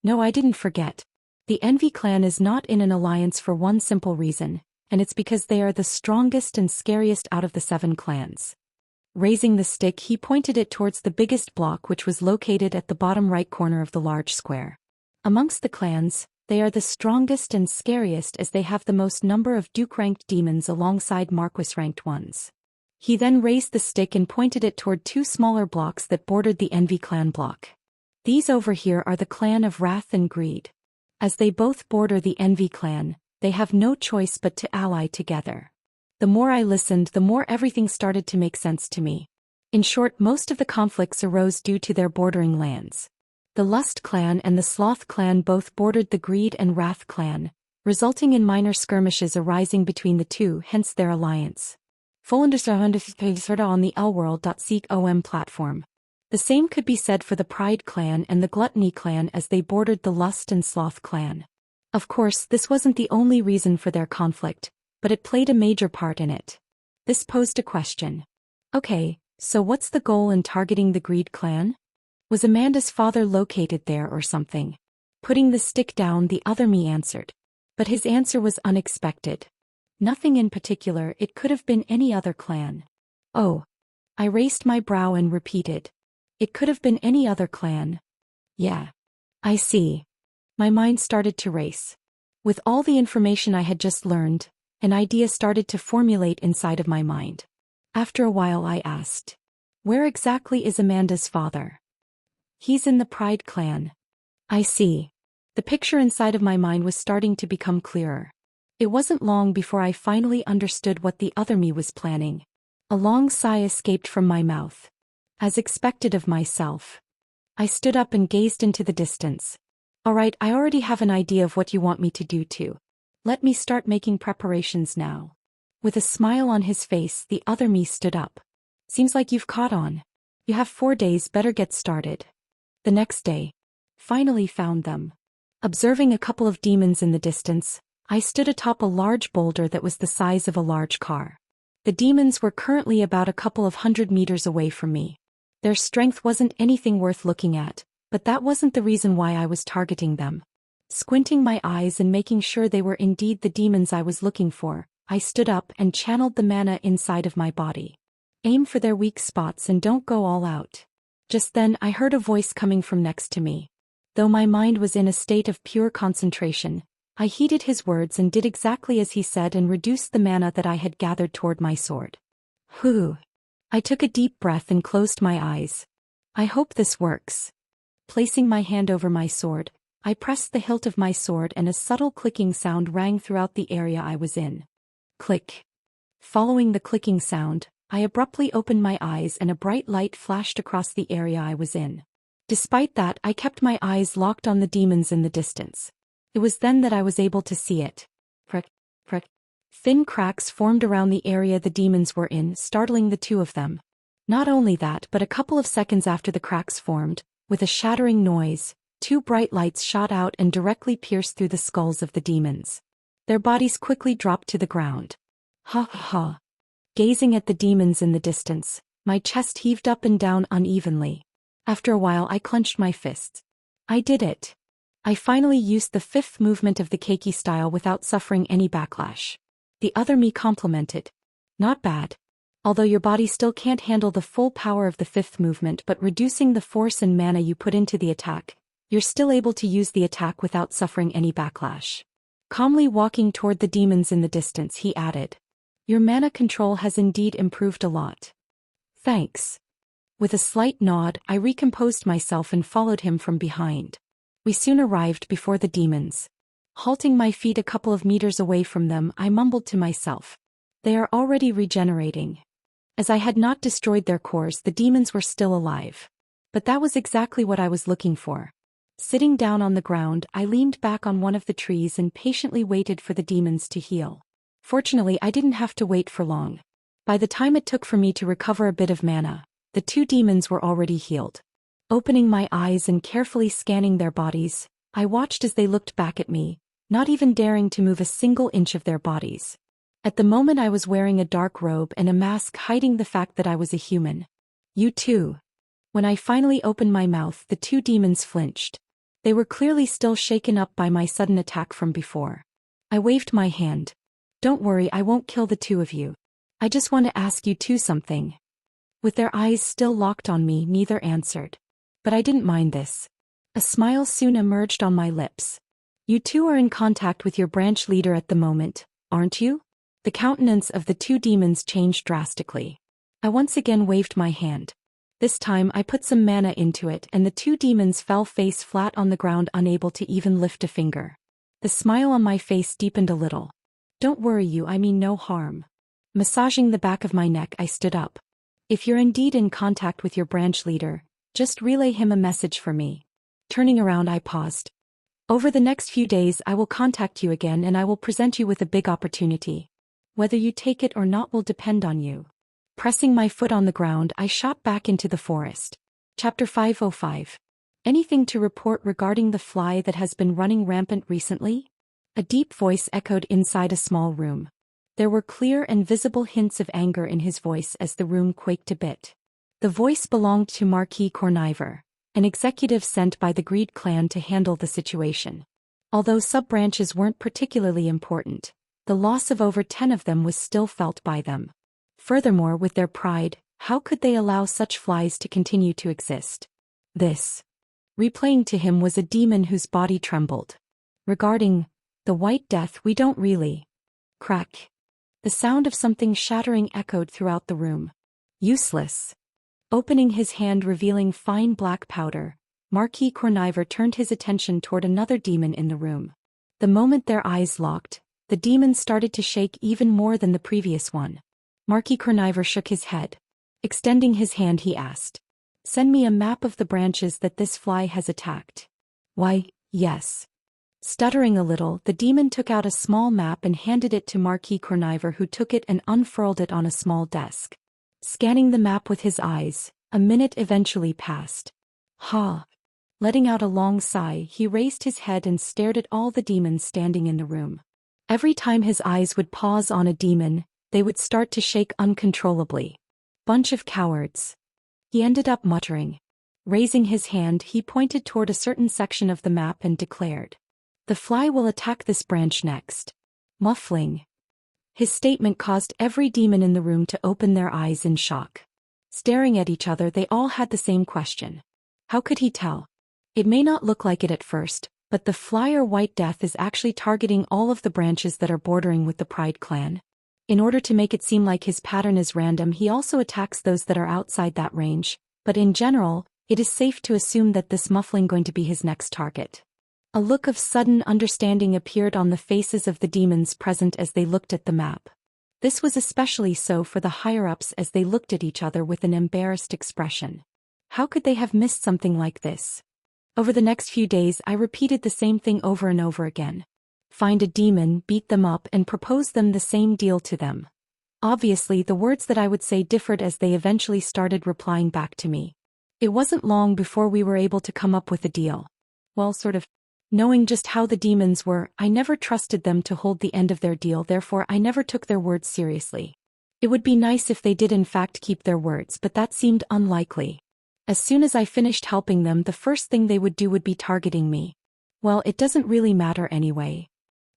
No, I didn't forget. The Envy clan is not in an alliance for one simple reason, and it's because they are the strongest and scariest out of the 7 clans. Raising the stick, he pointed it towards the biggest block, which was located at the bottom right corner of the large square. Amongst the clans, they are the strongest and scariest as they have the most number of Duke-ranked demons alongside Marquis-ranked ones. He then raised the stick and pointed it toward 2 smaller blocks that bordered the Envy clan block. These over here are the clan of Wrath and Greed. As they both border the Envy clan, they have no choice but to ally together. The more I listened, the more everything started to make sense to me. In short, most of the conflicts arose due to their bordering lands. The Lust clan and the Sloth clan both bordered the Greed and Wrath clan, resulting in minor skirmishes arising between the 2, hence their alliance. Full understanding on the lworld.com platform. The same could be said for the Pride clan and the Gluttony clan as they bordered the Lust and Sloth clan. Of course, this wasn't the only reason for their conflict, but it played a major part in it. This posed a question. Okay, so what's the goal in targeting the Greed clan? Was Amanda's father located there or something? Putting the stick down, the other me answered. But his answer was unexpected. Nothing in particular, it could have been any other clan. Oh. I raised my brow and repeated. It could have been any other clan. Yeah. I see. My mind started to race. With all the information I had just learned, an idea started to formulate inside of my mind. After a while I asked, "Where exactly is Amanda's father?" "He's in the Pride clan." I see. The picture inside of my mind was starting to become clearer. It wasn't long before I finally understood what the other me was planning. A long sigh escaped from my mouth. As expected of myself, I stood up and gazed into the distance. "All right, I already have an idea of what you want me to do too. Let me start making preparations now." With a smile on his face, the other me stood up. "Seems like you've caught on. You have 4 days, better get started." The next day, finally found them. Observing a couple of demons in the distance, I stood atop a large boulder that was the size of a large car. The demons were currently about a couple of 100 meters away from me. Their strength wasn't anything worth looking at, but that wasn't the reason why I was targeting them. Squinting my eyes and making sure they were indeed the demons I was looking for, I stood up and channeled the mana inside of my body. "Aim for their weak spots and don't go all out." Just then I heard a voice coming from next to me. Though my mind was in a state of pure concentration, I heeded his words and did exactly as he said and reduced the mana that I had gathered toward my sword. Whew. I took a deep breath and closed my eyes. I hope this works. Placing my hand over my sword, I pressed the hilt of my sword and a subtle clicking sound rang throughout the area I was in. Click. Following the clicking sound, I abruptly opened my eyes and a bright light flashed across the area I was in. Despite that, I kept my eyes locked on the demons in the distance. It was then that I was able to see it. Prick, prick. Thin cracks formed around the area the demons were in, startling the two of them. Not only that, but a couple of seconds after the cracks formed, with a shattering noise, 2 bright lights shot out and directly pierced through the skulls of the demons. Their bodies quickly dropped to the ground. Ha ha ha. Gazing at the demons in the distance, my chest heaved up and down unevenly. After a while I clenched my fists. I did it. I finally used the 5th movement of the keiki style without suffering any backlash. The other me complimented. "Not bad. Although your body still can't handle the full power of the 5th movement, but reducing the force and mana you put into the attack, you're still able to use the attack without suffering any backlash." Calmly walking toward the demons in the distance, he added, "Your mana control has indeed improved a lot." "Thanks." With a slight nod, I recomposed myself and followed him from behind. We soon arrived before the demons. Halting my feet a couple of meters away from them, I mumbled to myself, "They are already regenerating." As I had not destroyed their cores, the demons were still alive. But that was exactly what I was looking for. Sitting down on the ground, I leaned back on one of the trees and patiently waited for the demons to heal. Fortunately, I didn't have to wait for long. By the time it took for me to recover a bit of mana, the 2 demons were already healed. Opening my eyes and carefully scanning their bodies, I watched as they looked back at me, not even daring to move a single inch of their bodies. At the moment I was wearing a dark robe and a mask hiding the fact that I was a human. "You too." When I finally opened my mouth, the 2 demons flinched. They were clearly still shaken up by my sudden attack from before. I waved my hand. "Don't worry, I won't kill the 2 of you. I just want to ask you 2 something." With their eyes still locked on me, neither answered. But I didn't mind this. A smile soon emerged on my lips. "You 2 are in contact with your branch leader at the moment, aren't you?" The countenance of the 2 demons changed drastically. I once again waved my hand. This time I put some mana into it and the 2 demons fell face flat on the ground, unable to even lift a finger. The smile on my face deepened a little. "Don't worry, I mean no harm." Massaging the back of my neck, I stood up. "If you're indeed in contact with your branch leader, just relay him a message for me." Turning around, I paused. "Over the next few days I will contact you again and I will present you with a big opportunity. Whether you take it or not will depend on you." Pressing my foot on the ground, I shot back into the forest. Chapter 505. Anything to report regarding the fly that has been running rampant recently? A deep voice echoed inside a small room. There were clear and visible hints of anger in his voice as the room quaked a bit. The voice belonged to Marquis Corniver, an executive sent by the Greed clan to handle the situation. Although sub-branches weren't particularly important, the loss of over 10 of them was still felt by them. Furthermore, with their pride, How could they allow such flies to continue to exist? This, replaying to him, was a demon whose body trembled. Regarding the White Death, we don't really. Crack. The sound of something shattering echoed throughout the room. Useless. Opening his hand, revealing fine black powder, Marquis Corniver turned his attention toward another demon in the room. The moment their eyes locked, the demon started to shake even more than the previous one. Marquis Corniver shook his head. Extending his hand, he asked, "Send me a map of the branches that this fly has attacked." "Why, yes." Stuttering a little, the demon took out a small map and handed it to Marquis Corniver, who took it and unfurled it on a small desk. Scanning the map with his eyes, a minute eventually passed. Ha! Letting out a long sigh, he raised his head and stared at all the demons standing in the room. Every time his eyes would pause on a demon, they would start to shake uncontrollably. "Bunch of cowards," he ended up muttering. Raising his hand, he pointed toward a certain section of the map and declared, "The fly will attack this branch next." Muffling. His statement caused every demon in the room to open their eyes in shock. Staring at each other, they all had the same question. How could he tell? It may not look like it at first, but the fly or White Death is actually targeting all of the branches that are bordering with the Pride clan. In order to make it seem like his pattern is random, he also attacks those that are outside that range, but in general, it is safe to assume that this muffling going to be his next target. A look of sudden understanding appeared on the faces of the demons present as they looked at the map. This was especially so for the higher-ups as they looked at each other with an embarrassed expression. How could they have missed something like this? Over the next few days, I repeated the same thing over and over again. Find a demon, beat them up, and propose them the same deal to them. Obviously, the words that I would say differed as they eventually started replying back to me. It wasn't long before we were able to come up with a deal. Well, sort of. Knowing just how the demons were, I never trusted them to hold the end of their deal, therefore I never took their words seriously. It would be nice if they did in fact keep their words, but that seemed unlikely. As soon as I finished helping them, the first thing they would do would be targeting me. Well, it doesn't really matter anyway.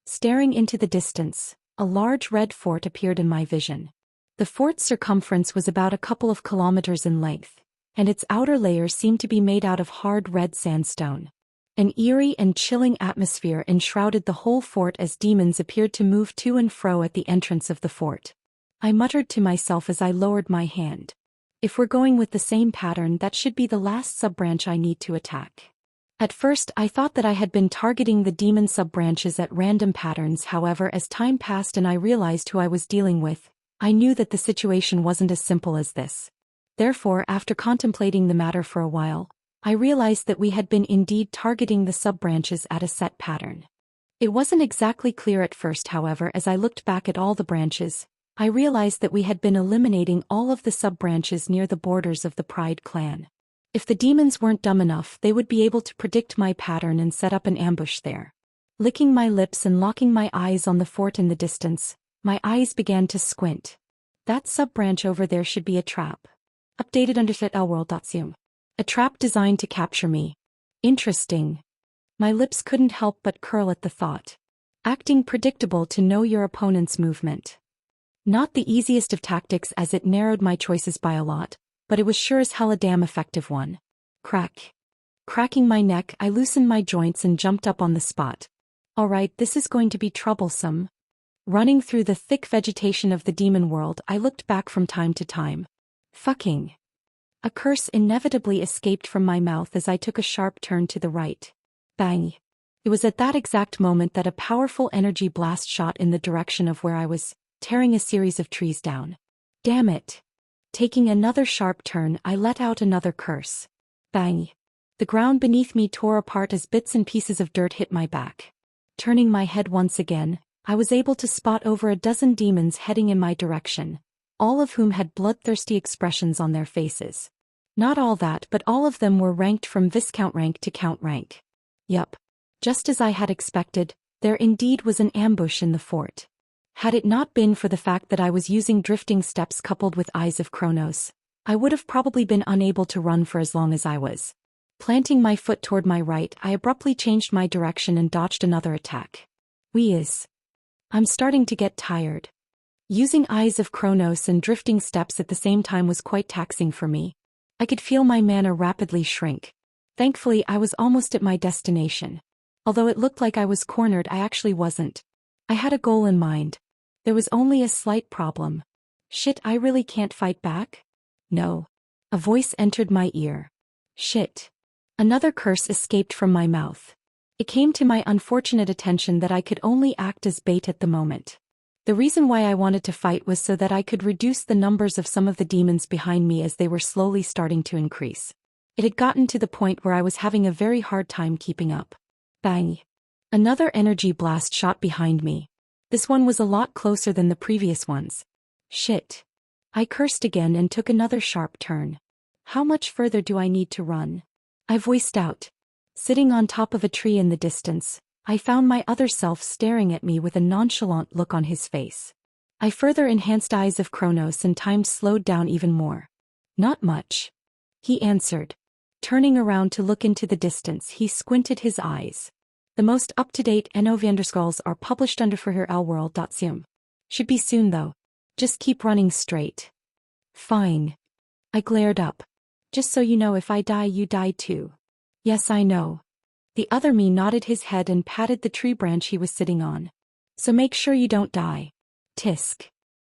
Staring into the distance, a large red fort appeared in my vision. The fort's circumference was about a couple of kilometers in length, and its outer layer seemed to be made out of hard red sandstone. An eerie and chilling atmosphere enshrouded the whole fort as demons appeared to move to and fro at the entrance of the fort. I muttered to myself as I lowered my hand. If we're going with the same pattern, that should be the last sub-branch I need to attack. At first, I thought that I had been targeting the demon sub-branches at random patterns. However, as time passed and I realized who I was dealing with, I knew that the situation wasn't as simple as this. Therefore, after contemplating the matter for a while, I realized that we had been indeed targeting the sub-branches at a set pattern. It wasn't exactly clear at first, however, as I looked back at all the branches, I realized that we had been eliminating all of the sub-branches near the borders of the Pride clan. If the demons weren't dumb enough, they would be able to predict my pattern and set up an ambush there. Licking my lips and locking my eyes on the fort in the distance, my eyes began to squint. That sub-branch over there should be a trap. Updated under world.zoom. A trap designed to capture me. Interesting. My lips couldn't help but curl at the thought. Acting predictable to know your opponent's movement. Not the easiest of tactics, as it narrowed my choices by a lot, but it was sure as hell a damn effective one. Crack. Cracking my neck, I loosened my joints and jumped up on the spot. Alright, this is going to be troublesome. Running through the thick vegetation of the demon world, I looked back from time to time. Fucking. A curse inevitably escaped from my mouth as I took a sharp turn to the right. Bang. It was at that exact moment that a powerful energy blast shot in the direction of where I was, tearing a series of trees down. Damn it. Taking another sharp turn, I let out another curse. Bang. The ground beneath me tore apart as bits and pieces of dirt hit my back. Turning my head once again, I was able to spot over a dozen demons heading in my direction, all of whom had bloodthirsty expressions on their faces. Not all that, but all of them were ranked from Viscount rank to Count rank. Yup. Just as I had expected, there indeed was an ambush in the fort. Had it not been for the fact that I was using drifting steps coupled with Eyes of Kronos, I would have probably been unable to run for as long as I was. Planting my foot toward my right, I abruptly changed my direction and dodged another attack. I'm starting to get tired. Using Eyes of Chronos and drifting steps at the same time was quite taxing for me. I could feel my mana rapidly shrink. Thankfully, I was almost at my destination. Although it looked like I was cornered, I actually wasn't. I had a goal in mind. There was only a slight problem. Shit, I really can't fight back? No. A voice entered my ear. Shit. Another curse escaped from my mouth. It came to my unfortunate attention that I could only act as bait at the moment. The reason why I wanted to fight was so that I could reduce the numbers of some of the demons behind me as they were slowly starting to increase. It had gotten to the point where I was having a very hard time keeping up. Bang. Another energy blast shot behind me. This one was a lot closer than the previous ones. Shit. I cursed again and took another sharp turn. How much further do I need to run? I voiced out. Sitting on top of a tree in the distance, I found my other self staring at me with a nonchalant look on his face. I further enhanced Eyes of Chronos and time slowed down even more. Not much. He answered. Turning around to look into the distance, he squinted his eyes. The most up-to-date NOV_skulls are published under forherlworld.com. Should be soon though. Just keep running straight. Fine. I glared up. Just so you know, if I die, you die too. Yes, I know. The other me nodded his head and patted the tree branch he was sitting on. So make sure you don't die. Tisk.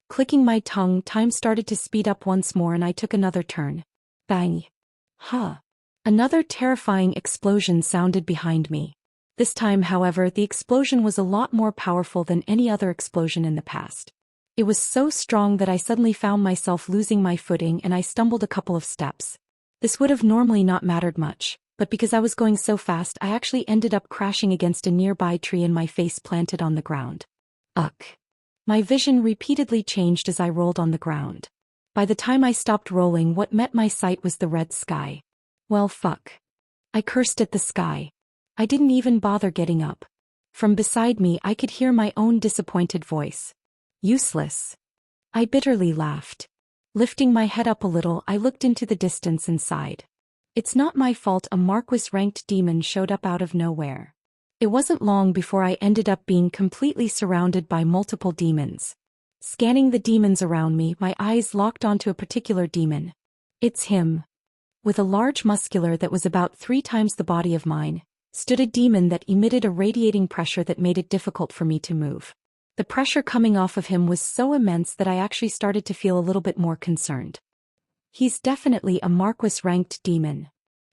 Clicking my tongue, time started to speed up once more and I took another turn. Bang. Huh. Another terrifying explosion sounded behind me. This time, however, the explosion was a lot more powerful than any other explosion in the past. It was so strong that I suddenly found myself losing my footing and I stumbled a couple of steps. This would have normally not mattered much, but because I was going so fast, I actually ended up crashing against a nearby tree and my face planted on the ground. Ugh. My vision repeatedly changed as I rolled on the ground. By the time I stopped rolling, what met my sight was the red sky. Well, fuck. I cursed at the sky. I didn't even bother getting up. From beside me, I could hear my own disappointed voice. Useless. I bitterly laughed. Lifting my head up a little, I looked into the distance and sighed. It's not my fault a Marquis-ranked demon showed up out of nowhere. It wasn't long before I ended up being completely surrounded by multiple demons. Scanning the demons around me, my eyes locked onto a particular demon. It's him. With a large muscular that was about 3 times the body of mine, stood a demon that emitted a radiating pressure that made it difficult for me to move. The pressure coming off of him was so immense that I actually started to feel a little bit more concerned. He's definitely a Marquis-ranked demon.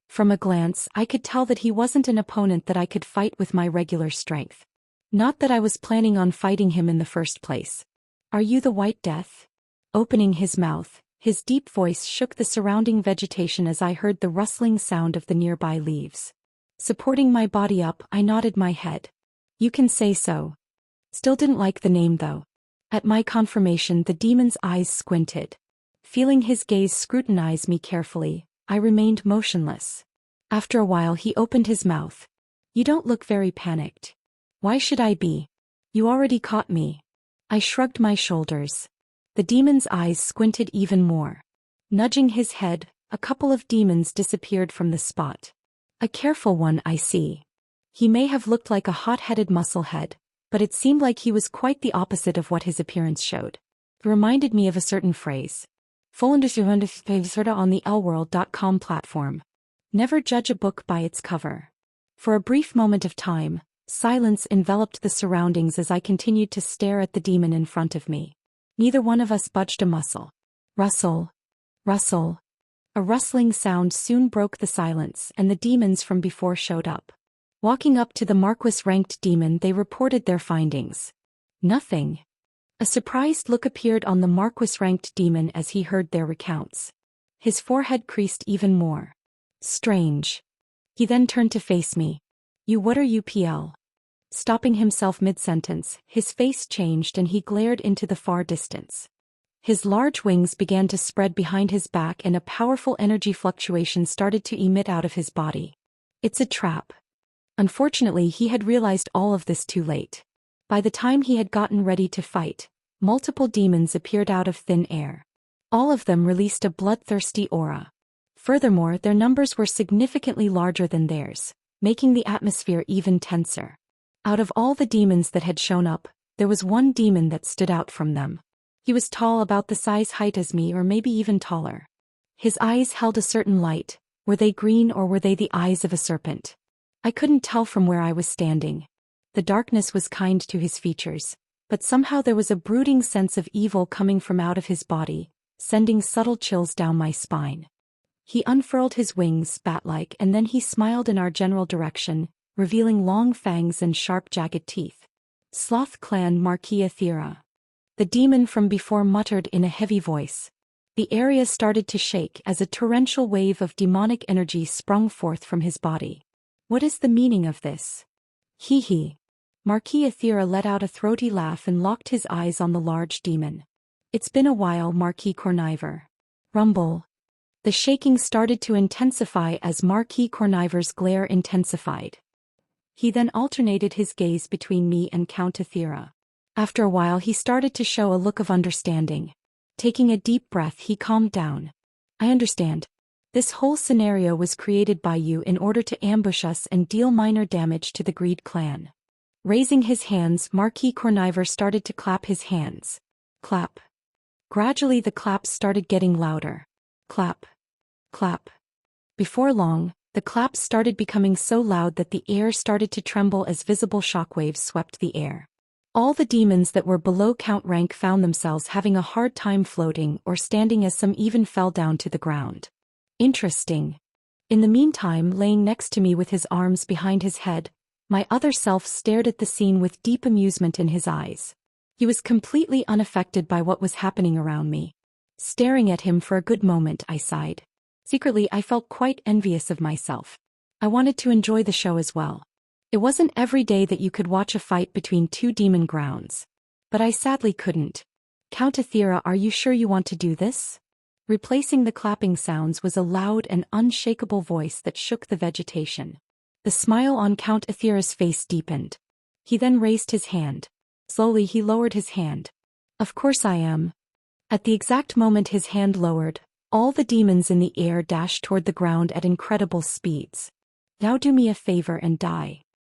From a glance, I could tell that he wasn't an opponent that I could fight with my regular strength. Not that I was planning on fighting him in the first place. Are you the White Death? Opening his mouth, his deep voice shook the surrounding vegetation as I heard the rustling sound of the nearby leaves. Supporting my body up, I nodded my head. You can say so. Still didn't like the name though. At my confirmation, the demon's eyes squinted. Feeling his gaze scrutinize me carefully, I remained motionless. After a while, he opened his mouth. You don't look very panicked. Why should I be? You already caught me. I shrugged my shoulders. The demon's eyes squinted even more. Nudging his head, a couple of demons disappeared from the spot. A careful one, I see. He may have looked like a hot-headed musclehead, but it seemed like he was quite the opposite of what his appearance showed. It reminded me of a certain phrase. Full on the elworld.com platform. Never judge a book by its cover. For a brief moment of time, silence enveloped the surroundings as I continued to stare at the demon in front of me. Neither one of us budged a muscle. Rustle. Rustle. A rustling sound soon broke the silence and the demons from before showed up. Walking up to the Marquis-ranked demon, they reported their findings. Nothing. A surprised look appeared on the Marquis-ranked demon as he heard their recounts. His forehead creased even more. Strange. He then turned to face me. What are you PL? Stopping himself mid-sentence, his face changed and he glared into the far distance. His large wings began to spread behind his back and a powerful energy fluctuation started to emit out of his body. It's a trap. Unfortunately, he had realized all of this too late. By the time he had gotten ready to fight, multiple demons appeared out of thin air. All of them released a bloodthirsty aura. Furthermore, their numbers were significantly larger than theirs, making the atmosphere even tenser. Out of all the demons that had shown up, there was one demon that stood out from them. He was tall, about the size height as me, or maybe even taller. His eyes held a certain light. Were they green, or were they the eyes of a serpent? I couldn't tell from where I was standing. The darkness was kind to his features, but somehow there was a brooding sense of evil coming from out of his body, sending subtle chills down my spine. He unfurled his wings, bat-like, and then he smiled in our general direction, revealing long fangs and sharp jagged teeth. Sloth Clan Marquis Aethera. The demon from before muttered in a heavy voice. The area started to shake as a torrential wave of demonic energy sprung forth from his body. What is the meaning of this? Hee. Marquis Aethera let out a throaty laugh and locked his eyes on the large demon. It's been a while, Marquis Corniver. Rumble. The shaking started to intensify as Marquis Corniver's glare intensified. He then alternated his gaze between me and Count Aethera. After a while he started to show a look of understanding. Taking a deep breath, he calmed down. I understand. This whole scenario was created by you in order to ambush us and deal minor damage to the Greed clan. Raising his hands, Marquis Corniver started to clap his hands. Clap. Gradually the claps started getting louder. Clap. Clap. Before long, the claps started becoming so loud that the air started to tremble as visible shockwaves swept the air. All the demons that were below Count rank found themselves having a hard time floating or standing, as some even fell down to the ground. Interesting. In the meantime, laying next to me with his arms behind his head, my other self stared at the scene with deep amusement in his eyes. He was completely unaffected by what was happening around me. Staring at him for a good moment, I sighed. Secretly, I felt quite envious of myself. I wanted to enjoy the show as well. It wasn't every day that you could watch a fight between two demon grounds. But I sadly couldn't. Count Aethera, are you sure you want to do this? Replacing the clapping sounds was a loud and unshakable voice that shook the vegetation. The smile on Count Aethera's face deepened. He then raised his hand. Slowly he lowered his hand. Of course I am. At the exact moment his hand lowered, all the demons in the air dashed toward the ground at incredible speeds. Now do me a favor and die.